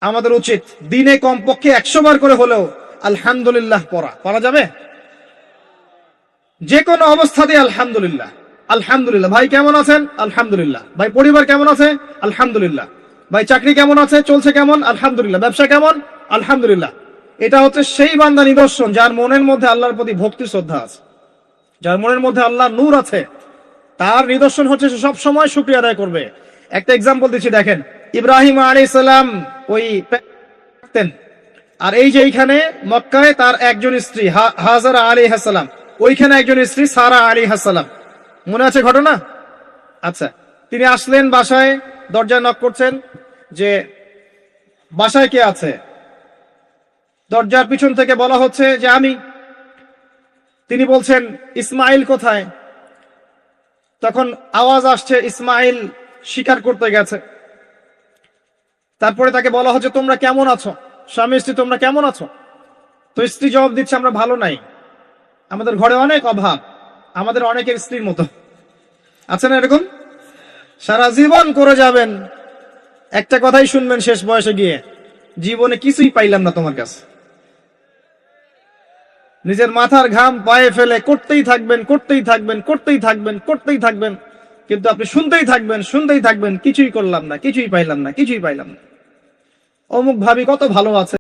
আমাদের উচিত দিনে কমপক্ষে 100 বার করে হলেও আলহামদুলিল্লাহ পড়া যাবে? যে কোনো অবস্থাতে আলহামদুলিল্লাহ। আলহামদুলিল্লাহ। ভাই কেমন আছেন? আলহামদুলিল্লাহ। ভাই পরিবার কেমন আছে? আলহামদুলিল্লাহ। ভাই চাকরি কেমন আছে, চলছে কেমন? আলহামদুলিল্লাহ। ব্যবসা কেমন? আলহামদুলিল্লাহ। এটা হচ্ছে সেই বান্দা নিদর্শন যার মনের মধ্যে আল্লাহর প্রতি ভক্তি শ্রদ্ধা আছে, যার মনের মধ্যে আল্লাহর নূর আছে। তার নিদর্শন হচ্ছে সে সব সময় শুকরিয়া আদায় করবে। একটা এক্সাম্পল দিচ্ছি, দেখেন ইব্রাহিম আলাইহিস সালাম ওই থাকতেন, আর এই যে এইখানে মক্কায় তার একজন স্ত্রী হাজারা আলাইহিস সালাম, ওইখানে একজন স্ত্রী সারা আলাইহিস সালাম। মনে আছে ঘটনা? আচ্ছা, তিনি আসলেন বাসায়, দরজায় নক করছেন যে বাসায় কে আছে? দরজার পিছন থেকে বলা হচ্ছে যে আমি। তিনি বলছেন ইসমাইল কোথায়? তখন আওয়াজ আসছে ইসমাইল শিকার করতে গেছে। তারপরে তাকে বলা হচ্ছে তোমরা কেমন আছো, স্বামী স্ত্রী তোমরা কেমন আছো? তো স্ত্রী জবাব দিচ্ছে আমরা ভালো নাই, আমাদের ঘরে অনেক অভাব, আমাদের অনেকের স্ত্রীর মতো। আছে না এরকম? সারা জীবন করে যাবেন, একটা কথাই শুনবেন শেষ বয়সে গিয়ে, জীবনে কিছুই পাইলাম না তোমার কাছে। নিজের মাথার ঘাম পায়ে ফেলে করতেই থাকবেন, করতেই থাকবেন, করতেই থাকবেন, করতেই থাকবেন, কিন্তু আপনি শুনতেই থাকবেন, শুনতেই থাকবেন, কিছুই করলাম না, কিছুই পাইলাম না, কিছুই পাইলাম না। অমুক ভাবি কত ভালো আছে।